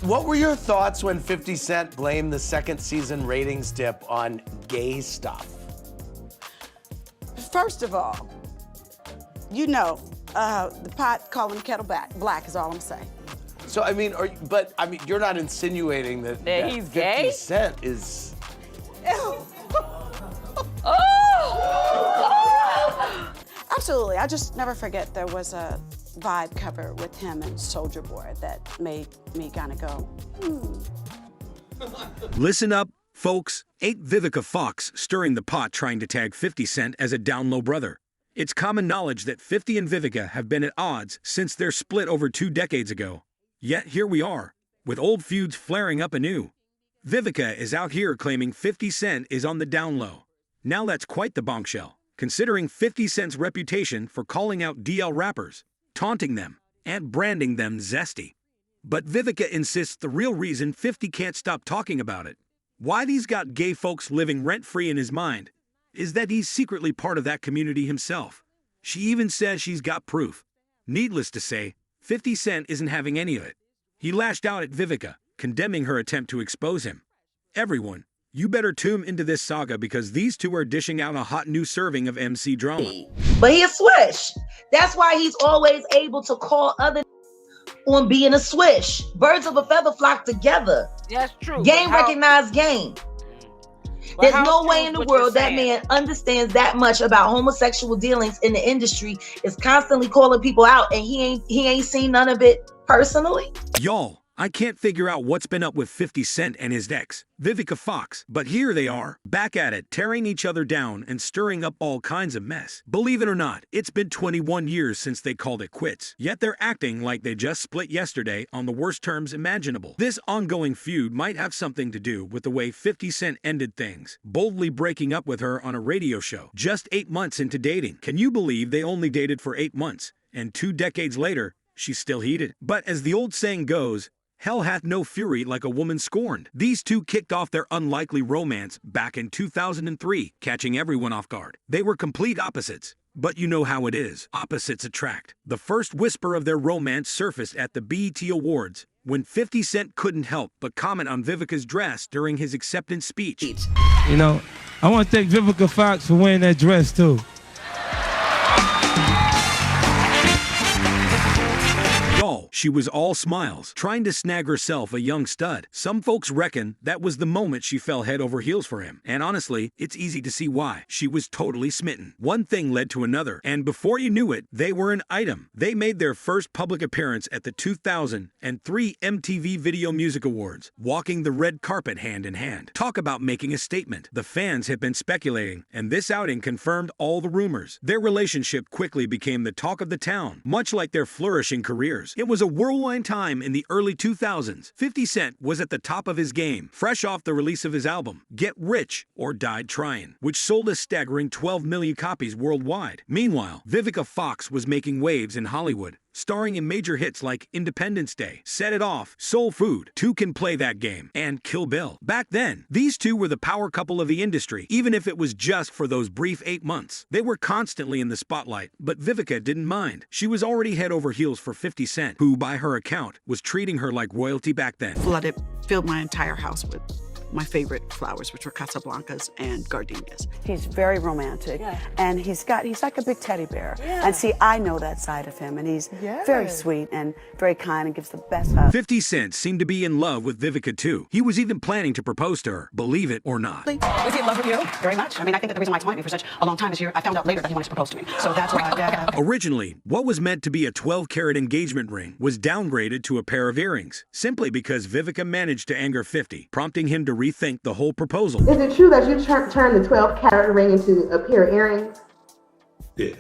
What were your thoughts when 50 Cent blamed the second season ratings dip on gay stuff? First of all, you know, the pot calling the kettle black is all I'm saying. So, I mean, you're not insinuating that, That that he's 50 gay? Cent is... Absolutely. I just never forget there was a Vibe cover with him and Soulja Boy that made me kind of go, Listen up, folks. Ain't Vivica Fox stirring the pot trying to tag 50 Cent as a down-low brother? It's common knowledge that 50 and Vivica have been at odds since their split over 2 decades ago. Yet here we are, with old feuds flaring up anew. Vivica is out here claiming 50 Cent is on the down low. Now that's quite the bombshell, considering 50 Cent's reputation for calling out DL rappers, taunting them, and branding them zesty. But Vivica insists the real reason 50 can't stop talking about it, why he's got gay folks living rent-free in his mind, is that he's secretly part of that community himself. She even says she's got proof. Needless to say, 50 Cent isn't having any of it. He lashed out at Vivica, condemning her attempt to expose him. Everyone, you better tune into this saga because these two are dishing out a hot new serving of MC drama. But he a swish. That's why he's always able to call other on being a swish. Birds of a feather flock together. That's true. Game recognized game. There's no way in the world that man understands that much about homosexual dealings in the industry, is constantly calling people out, and he ain't seen none of it personally. Y'all, I can't figure out what's been up with 50 Cent and his ex, Vivica Fox, but here they are, back at it, tearing each other down and stirring up all kinds of mess. Believe it or not, it's been 21 years since they called it quits, yet they're acting like they just split yesterday on the worst terms imaginable. This ongoing feud might have something to do with the way 50 Cent ended things, boldly breaking up with her on a radio show, just 8 months into dating. Can you believe they only dated for 8 months, and 2 decades later, she's still heated? But as the old saying goes, hell hath no fury like a woman scorned. These two kicked off their unlikely romance back in 2003, catching everyone off guard. They were complete opposites, but you know how it is. Opposites attract. The first whisper of their romance surfaced at the BET Awards, when 50 Cent couldn't help but comment on Vivica's dress during his acceptance speech. You know, I want to thank Vivica Fox for wearing that dress too. She was all smiles, trying to snag herself a young stud. Some folks reckon that was the moment she fell head over heels for him. And honestly, it's easy to see why. She was totally smitten. One thing led to another, and before you knew it, they were an item. They made their first public appearance at the 2003 MTV Video Music Awards, walking the red carpet hand in hand. Talk about making a statement. The fans have been speculating, and this outing confirmed all the rumors. Their relationship quickly became the talk of the town, much like their flourishing careers. It was a whirlwind time in the early 2000s. 50 Cent was at the top of his game, fresh off the release of his album, Get Rich or Died Trying, which sold a staggering 12 million copies worldwide. Meanwhile, Vivica Fox was making waves in Hollywood, starring in major hits like Independence Day, Set It Off, Soul Food, Two Can Play That Game, and Kill Bill. Back then, these two were the power couple of the industry, even if it was just for those brief 8 months. They were constantly in the spotlight, but Vivica didn't mind. She was already head over heels for 50 Cent, who, by her account, was treating her like royalty back then. filled my entire house with my favorite flowers, which were Casablancas and gardenias. He's very romantic, and he's like a big teddy bear. And see, I know that side of him, and he's very sweet and very kind and gives the best hugs. 50 Cent seemed to be in love with Vivica too. He was even planning to propose to her, believe it or not. Was he in love with you? Very much. I mean, I think that the reason why he wanted me for such a long time is I found out later that he wanted to propose to me. So that's why. Originally, what was meant to be a 12-carat engagement ring was downgraded to a pair of earrings, simply because Vivica managed to anger 50, prompting him to rethink the whole proposal. Is it true that you turned the 12-carat ring into a pair of earrings? Yeah.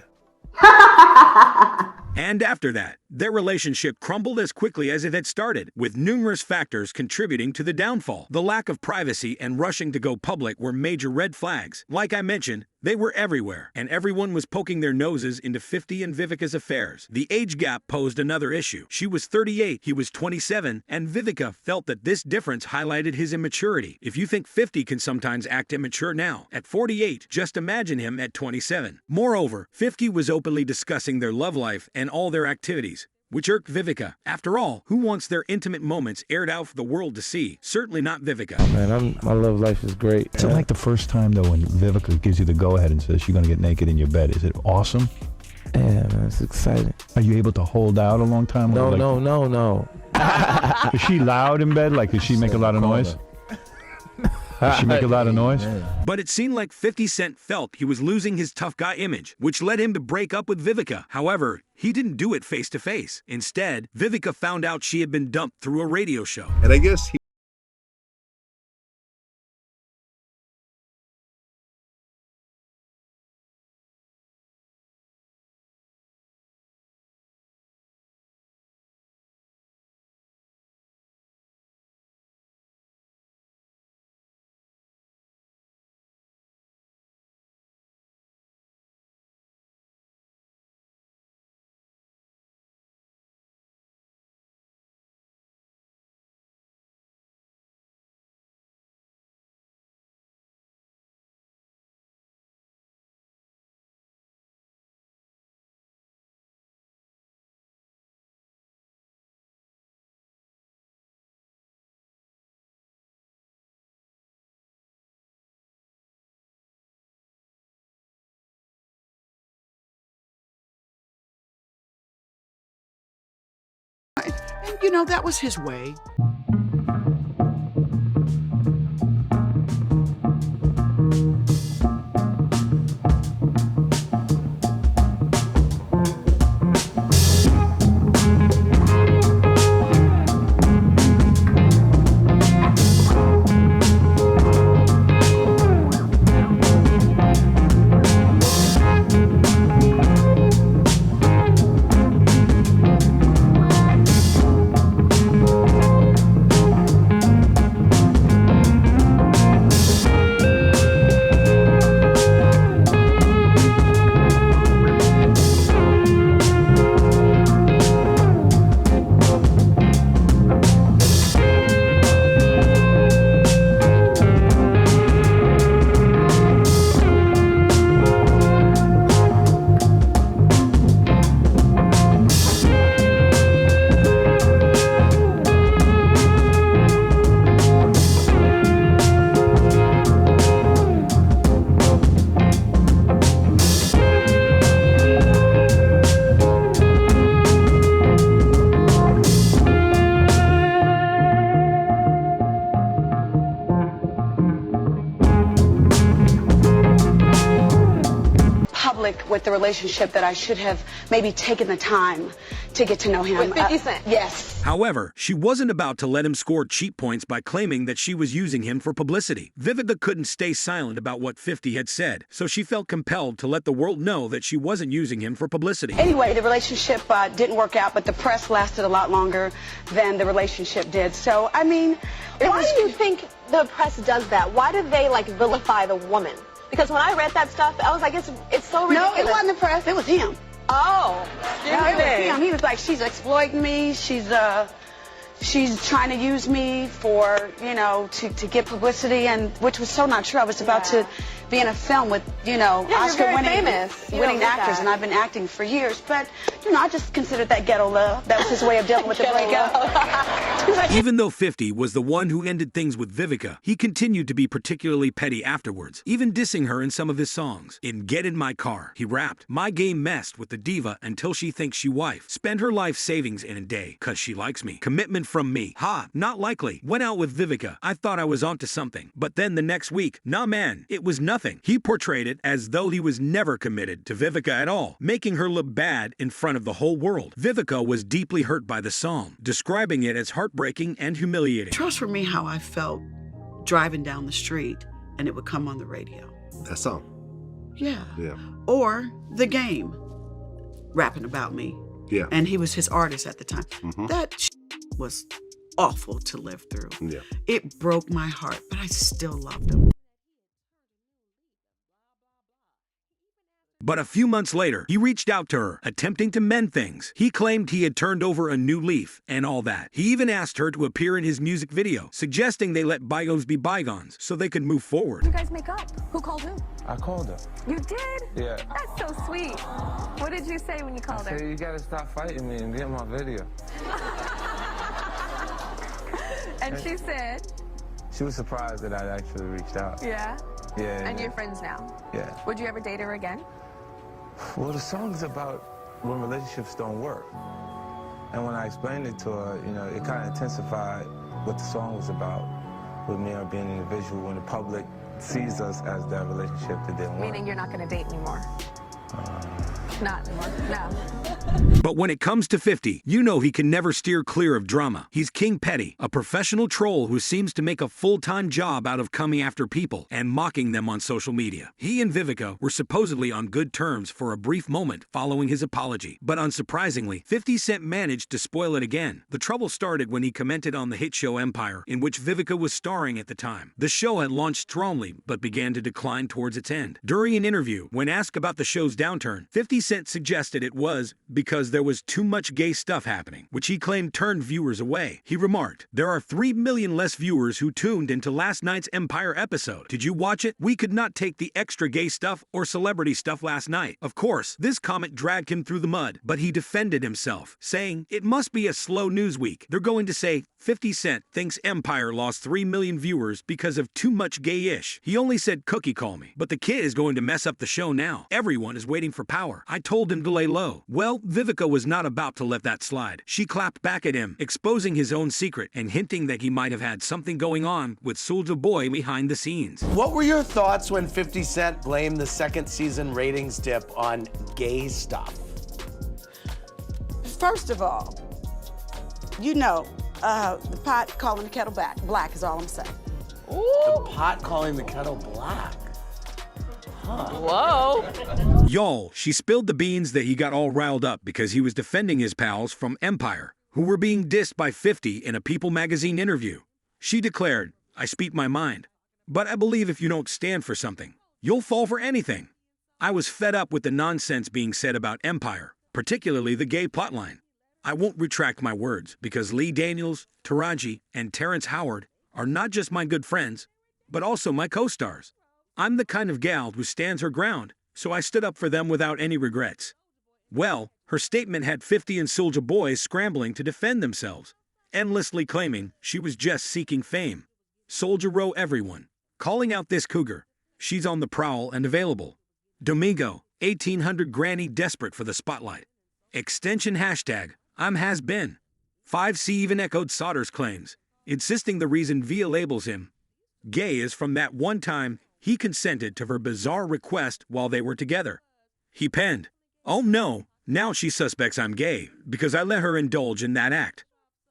And after that, their relationship crumbled as quickly as it had started, with numerous factors contributing to the downfall. The lack of privacy and rushing to go public were major red flags. Like I mentioned, they were everywhere, and everyone was poking their noses into 50 and Vivica's affairs. The age gap posed another issue. She was 38, he was 27, and Vivica felt that this difference highlighted his immaturity. If you think 50 can sometimes act immature now, at 48, just imagine him at 27. Moreover, 50 was openly discussing their love life and all their activities, which irked Vivica. After all, who wants their intimate moments aired out for the world to see? Certainly not Vivica. Man, my love life is great. So like the first time though when Vivica gives you the go-ahead and says she's gonna get naked in your bed, is it awesome? Yeah, man, it's exciting. Are you able to hold out a long time? No, like, no. Is she loud in bed? Like, does she make a lot of noise? Does she make a lot of noise? But it seemed like 50 Cent felt he was losing his tough guy image, which led him to break up with Vivica. However, he didn't do it face to face. Instead, Vivica found out she had been dumped through a radio show. And I guess he And, you know, that was his way. With the relationship that I should have maybe taken the time to get to know him. With 50 Cent? Yes. However, she wasn't about to let him score cheap points by claiming that she was using him for publicity. Vivica couldn't stay silent about what 50 had said, so she felt compelled to let the world know that she wasn't using him for publicity. Anyway, the relationship didn't work out, but the press lasted a lot longer than the relationship did. So, I mean, why do you think the press does that? Why do they, like, vilify the woman? Because when I read that stuff, I was like, it's so ridiculous. No, it wasn't the press. It was him. Oh. No, it was him. He was like, she's exploiting me. She's trying to use me for, you know, to get publicity, and which was so not true. I was about to be in a film with, you know, Oscar-winning actors, and I've been acting for years. But, you know, I just considered that ghetto love. That was his way of dealing with the breakup. Even though 50 was the one who ended things with Vivica, he continued to be particularly petty afterwards, even dissing her in some of his songs. In Get In My Car, he rapped, "My game messed with the diva until she thinks she wife. Spend her life savings in a day, 'cause she likes me. Commitment from me. Ha, not likely. Went out with Vivica. I thought I was onto something. But then the next week, nah man, it was nothing." He portrayed it as though he was never committed to Vivica at all, making her look bad in front of the whole world. Vivica was deeply hurt by the song, describing it as heartbreaking and humiliating. Trust for me how I felt driving down the street and it would come on the radio. That song. Yeah. Yeah. Or The Game rapping about me. Yeah. And he was his artist at the time. That was awful to live through. Yeah. It broke my heart, but I still loved him. But a few months later, he reached out to her, attempting to mend things. He claimed he had turned over a new leaf and all that. He even asked her to appear in his music video, suggesting they let bygones be bygones so they could move forward. You guys make up. Who called who? I called her. You did? Yeah. That's so sweet. What did you say when you called her? I said, you gotta stop fighting me and get my video. And she said? She was surprised that I actually reached out. Yeah? Yeah. And you're friends now? Yeah. Would you ever date her again? Well, the song's about when relationships don't work. And when I explained it to her, you know, it kind of intensified what the song was about, with me being an individual when the public sees us as that relationship that didn't work. Meaning you're not going to date anymore? Not anymore, no. But when it comes to 50, you know he can never steer clear of drama. He's King Petty, a professional troll who seems to make a full-time job out of coming after people and mocking them on social media. He and Vivica were supposedly on good terms for a brief moment following his apology. But unsurprisingly, 50 Cent managed to spoil it again. The trouble started when he commented on the hit show Empire, in which Vivica was starring at the time. The show had launched strongly, but began to decline towards its end. During an interview, when asked about the show's downturn, 50 Cent suggested it was because there was too much gay stuff happening, which he claimed turned viewers away. He remarked, "There are 3 million less viewers who tuned into last night's Empire episode. Did you watch it? We could not take the extra gay stuff or celebrity stuff last night." Of course, this comment dragged him through the mud, but he defended himself, saying, "It must be a slow news week. They're going to say 50 Cent thinks Empire lost 3 million viewers because of too much gay-ish. He only said cookie call me, but the kid is going to mess up the show now. Everyone is waiting for power. I told him to lay low." Well, Vivica was not about to let that slide. She clapped back at him, exposing his own secret and hinting that he might have had something going on with Soulja Boy behind the scenes. What were your thoughts when 50 Cent blamed the second season ratings dip on gay stuff? First of all, you know, the pot calling the kettle black is all I'm saying. The pot calling the kettle black. Whoa. Y'all, she spilled the beans that he got all riled up because he was defending his pals from Empire, who were being dissed by 50 in a People magazine interview. She declared, "I speak my mind, but I believe if you don't stand for something, you'll fall for anything." I was fed up with the nonsense being said about Empire, particularly the gay plotline. I won't retract my words because Lee Daniels, Taraji, and Terrence Howard are not just my good friends, but also my co-stars. I'm the kind of gal who stands her ground, so I stood up for them without any regrets. Well, her statement had 50 and Soulja Boy scrambling to defend themselves, endlessly claiming she was just seeking fame. Soulja Row everyone, calling out this cougar. She's on the prowl and available. Domingo, 1800 granny desperate for the spotlight. Extension hashtag, I'm has been. 5C even echoed Sauter's claims, insisting the reason Via labels him gay is from that one time he consented to her bizarre request while they were together. He penned, "Oh no, now she suspects I'm gay because I let her indulge in that act.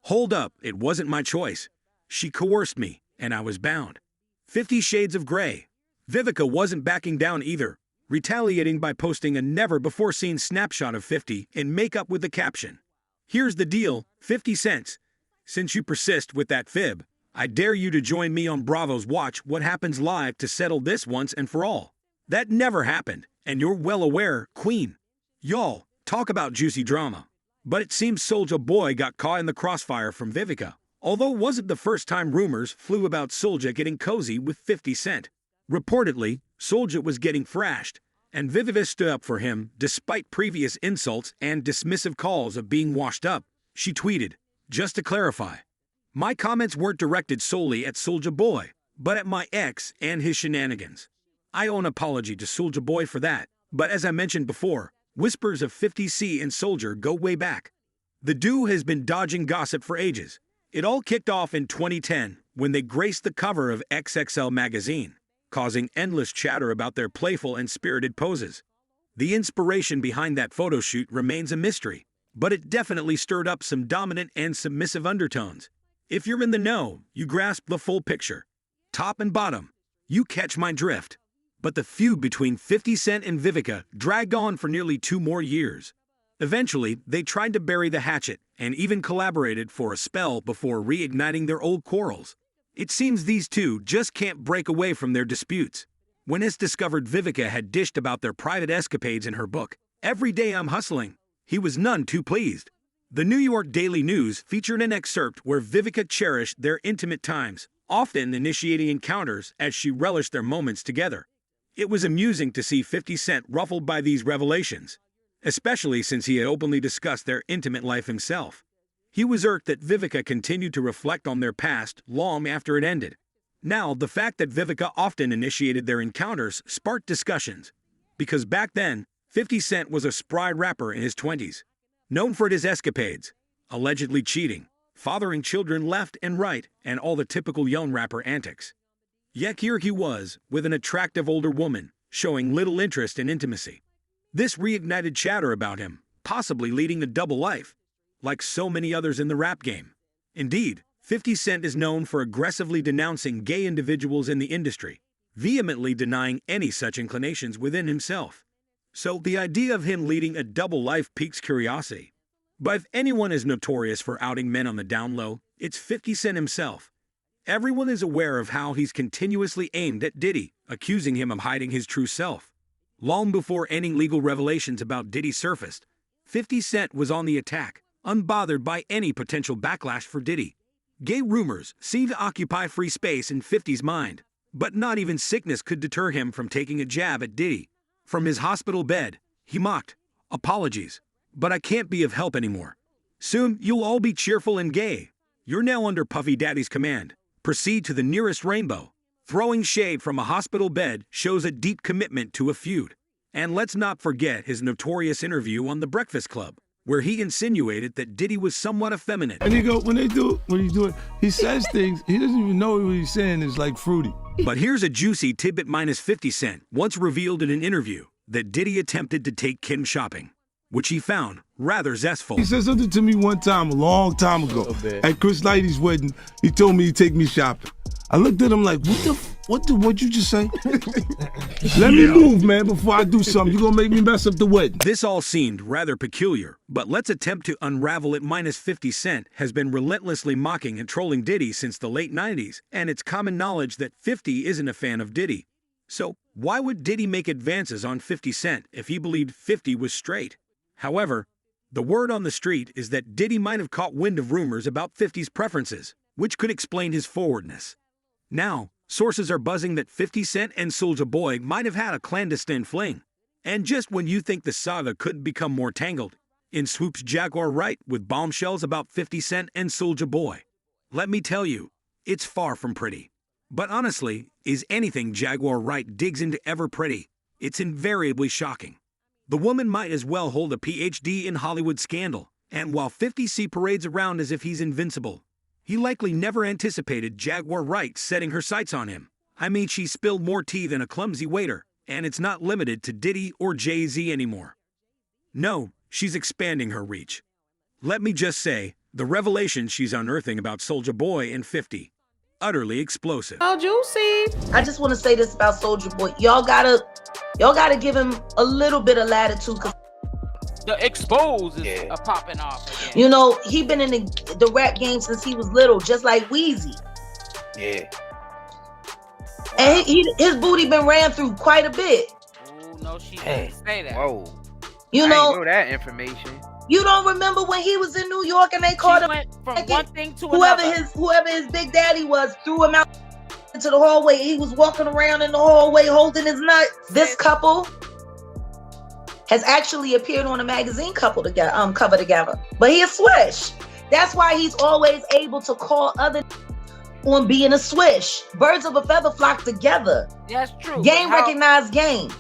Hold up, it wasn't my choice. She coerced me, and I was bound." 50 Shades of Grey. Vivica wasn't backing down either, retaliating by posting a never-before-seen snapshot of 50 in makeup with the caption, "Here's the deal, 50 cents. Since you persist with that fib, I dare you to join me on Bravo's Watch What Happens Live to settle this once and for all. That never happened, and you're well aware, Queen." Y'all, talk about juicy drama. But it seems Soulja Boy got caught in the crossfire from Vivica, although it wasn't the first time rumors flew about Soulja getting cozy with 50 Cent. Reportedly, Soulja was getting thrashed, and Vivica stood up for him despite previous insults and dismissive calls of being washed up. She tweeted, "Just to clarify, my comments weren't directed solely at Soulja Boy, but at my ex and his shenanigans. I owe an apology to Soulja Boy for that, but as I mentioned before, whispers of 50C and Soulja go way back. The duo has been dodging gossip for ages. It all kicked off in 2010 when they graced the cover of XXL magazine, causing endless chatter about their playful and spirited poses. The inspiration behind that photo shoot remains a mystery, but it definitely stirred up some dominant and submissive undertones. If you're in the know, you grasp the full picture. Top and bottom, you catch my drift. But the feud between 50 Cent and Vivica dragged on for nearly 2 more years. Eventually, they tried to bury the hatchet and even collaborated for a spell before reigniting their old quarrels. It seems these two just can't break away from their disputes. When it's discovered Vivica had dished about their private escapades in her book, Every Day I'm Hustling, he was none too pleased. The New York Daily News featured an excerpt where Vivica cherished their intimate times, often initiating encounters as she relished their moments together. It was amusing to see 50 Cent ruffled by these revelations, especially since he had openly discussed their intimate life himself. He was irked that Vivica continued to reflect on their past long after it ended. Now, the fact that Vivica often initiated their encounters sparked discussions, because back then, 50 Cent was a spry rapper in his 20s, known for his escapades, allegedly cheating, fathering children left and right, and all the typical young rapper antics. Yet here he was, with an attractive older woman, showing little interest in intimacy. This reignited chatter about him, possibly leading a double life, like so many others in the rap game. Indeed, 50 Cent is known for aggressively denouncing gay individuals in the industry, vehemently denying any such inclinations within himself. So the idea of him leading a double life piques curiosity. But if anyone is notorious for outing men on the down low, it's 50 Cent himself. Everyone is aware of how he's continuously aimed at Diddy, accusing him of hiding his true self. Long before any legal revelations about Diddy surfaced, 50 Cent was on the attack, unbothered by any potential backlash for Diddy. Gay rumors seemed to occupy free space in 50's mind, but not even sickness could deter him from taking a jab at Diddy. From his hospital bed, he mocked, "Apologies, but I can't be of help anymore. Soon you'll all be cheerful and gay. You're now under Puffy Daddy's command. Proceed to the nearest rainbow." Throwing shade from a hospital bed shows a deep commitment to a feud. And let's not forget his notorious interview on The Breakfast Club, where he insinuated that Diddy was somewhat effeminate. And when he do it, he says things, he doesn't even know what he's saying is like fruity. But here's a juicy tidbit. 50 Cent once revealed in an interview that Diddy attempted to take Kim shopping, which he found rather zestful. He said something to me one time, a long time ago, at Chris Lighty's wedding. He told me he'd take me shopping. I looked at him like, what'd you just say? Let me move, man, before I do something. You're gonna make me mess up the wedding. This all seemed rather peculiar, but let's attempt to unravel it. 50 Cent has been relentlessly mocking and trolling Diddy since the late 90s, and it's common knowledge that 50 isn't a fan of Diddy. So why would Diddy make advances on 50 Cent if he believed 50 was straight? However, the word on the street is that Diddy might have caught wind of rumors about 50's preferences, which could explain his forwardness. Now, sources are buzzing that 50 Cent and Soulja Boy might have had a clandestine fling. And just when you think the saga couldn't become more tangled, in swoops Jaguar Wright with bombshells about 50 Cent and Soulja Boy. Let me tell you, it's far from pretty. But honestly, is anything Jaguar Wright digs into ever pretty? It's invariably shocking. The woman might as well hold a PhD in Hollywood scandal, and while 50 parades around as if he's invincible, he likely never anticipated Jaguar Wright setting her sights on him. I mean, she spilled more tea than a clumsy waiter, and it's not limited to Diddy or Jay-Z anymore. No, she's expanding her reach. Let me just say, the revelations she's unearthing about Soulja Boy and 50, utterly explosive. Oh, juicy. I just want to say this about Soulja Boy. Y'all gotta give him a little bit of latitude. The expose is popping off again. You know, he been in the rap game since he was little, just like Weezy. Yeah. And his booty been ran through quite a bit. Oh, no, she didn't say that. Whoa. You I know, didn't know that information. You don't remember when he was in New York and they called him from one thing to whoever another. Whoever his big daddy was threw him out into the hallway. He was walking around in the hallway holding his nut. This couple has actually appeared on a magazine cover together. But he a swish. That's why he's always able to call other on being a swish. Birds of a feather flock together. That's true. Game recognized game.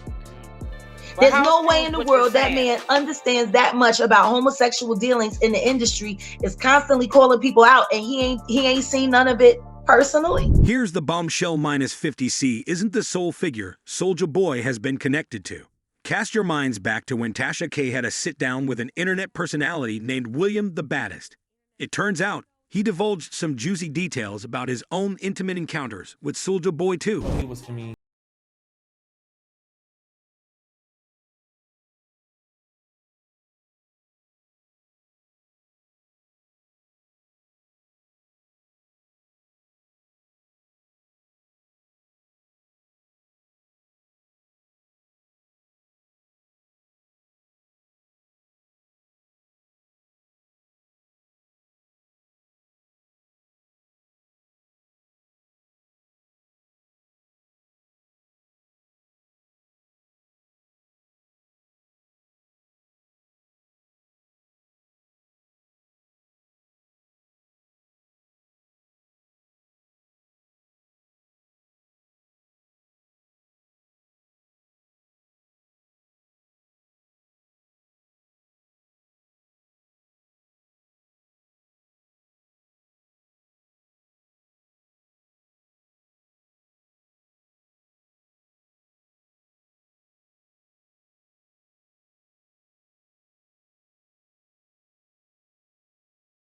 There's no way in the world that man understands that much about homosexual dealings in the industry, is constantly calling people out, and he ain't seen none of it personally. Here's the bombshell. 50C isn't the sole figure Soulja Boy has been connected to. Cast your minds back to when Tasha K had a sit-down with an internet personality named William the Baddest. It turns out he divulged some juicy details about his own intimate encounters with Soulja Boy too. It was for me.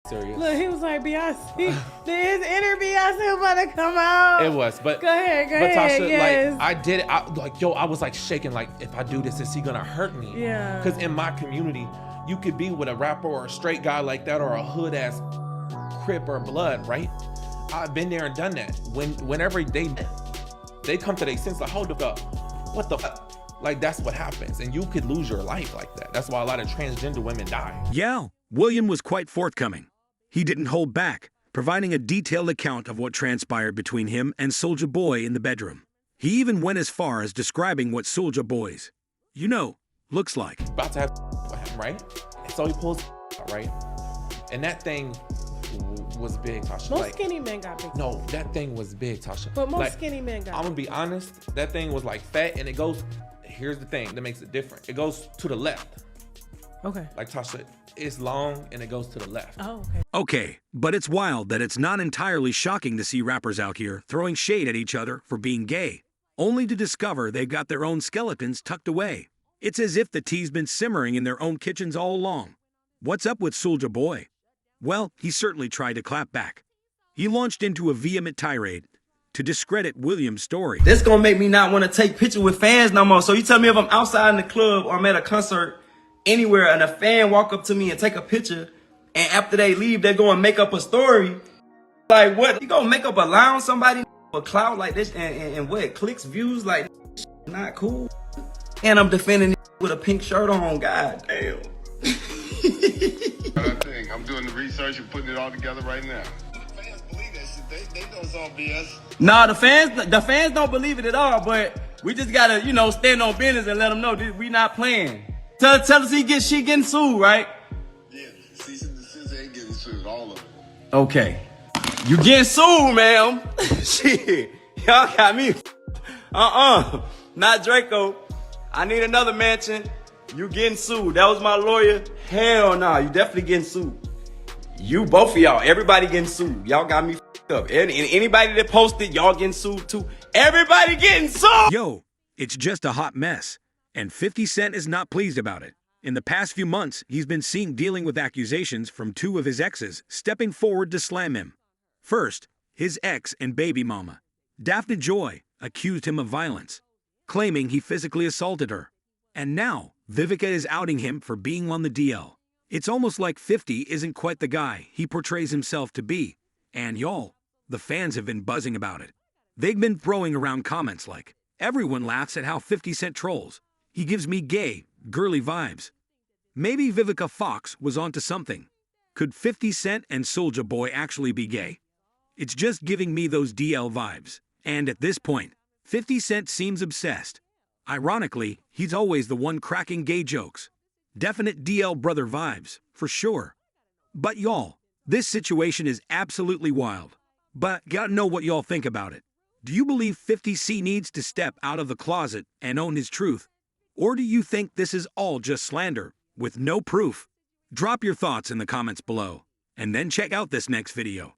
serious. Look, he was like, Beyonce, his inner Beyonce about to come out. It was, but go ahead, but Tasha, yes. like I did it. I was like shaking. Like, if I do this, is he gonna hurt me? Yeah. Because in my community, you could be with a rapper or a straight guy like that, or a hood ass Crip or Blood, right? I've been there and done that. Whenever they come to their sense, like, hold up, what the fuck? Like, that's what happens, and you could lose your life like that. That's why a lot of transgender women die. Yeah, William was quite forthcoming. He didn't hold back, providing a detailed account of what transpired between him and Soulja Boy in the bedroom. He even went as far as describing what Soulja Boy's, looks like. About to have with him, right? And so he pulls out, right? And that thing was big, Tasha. Most skinny men got big. No, that thing was big, Tasha. But most skinny men got I'm gonna be honest, that thing was like fat, and it goes, here's the thing that makes it different. It goes to the left. Okay. Like Tasha, it's long and it goes to the left. Oh, okay. Okay, but it's wild that it's not entirely shocking to see rappers out here throwing shade at each other for being gay, only to discover they've got their own skeletons tucked away. It's as if the tea's been simmering in their own kitchens all along. What's up with Soulja Boy? Well, he certainly tried to clap back. He launched into a vehement tirade to discredit William's story. This gonna make me not want to take pictures with fans no more. So you tell me if I'm outside in the club or I'm at a concert anywhere and a fan walk up to me and take a picture, and after they leave, they're going to make up a story. Like, what? You gonna make up a lie on somebody for clout like this and what? Clicks, views? Like, not cool. And I'm defending with a pink shirt on. God damn. I'm doing the research and putting it all together right now. The fans believe that shit. They know it's all BS. Nah, the fans don't believe it at all, but we just gotta, stand on business and let them know that we not playing. Tell us she getting sued, right? Yeah, cease and desist ain't getting sued, all of it. Okay. You getting sued, ma'am. Shit. Y'all got me. Not Draco. I need another mansion. You getting sued. That was my lawyer. Hell nah, you definitely getting sued. You, both of y'all, everybody getting sued. Y'all got me up. And anybody that posted, y'all getting sued too. Everybody getting sued! Yo, it's just a hot mess, and 50 Cent is not pleased about it. In the past few months, he's been seen dealing with accusations from two of his exes stepping forward to slam him. First, his ex and baby mama, Daphne Joy, accused him of violence, claiming he physically assaulted her. And now, Vivica is outing him for being on the DL. It's almost like 50 isn't quite the guy he portrays himself to be. And y'all, the fans have been buzzing about it. They've been throwing around comments like, everyone laughs at how 50 Cent trolls. He gives me gay, girly vibes. Maybe Vivica Fox was onto something. Could 50 Cent and Soulja Boy actually be gay? It's just giving me those DL vibes. And at this point, 50 Cent seems obsessed. Ironically, he's always the one cracking gay jokes. Definite DL brother vibes, for sure. But y'all, this situation is absolutely wild. But gotta know what y'all think about it. Do you believe 50C needs to step out of the closet and own his truth? Or do you think this is all just slander, with no proof? Drop your thoughts in the comments below, and then check out this next video.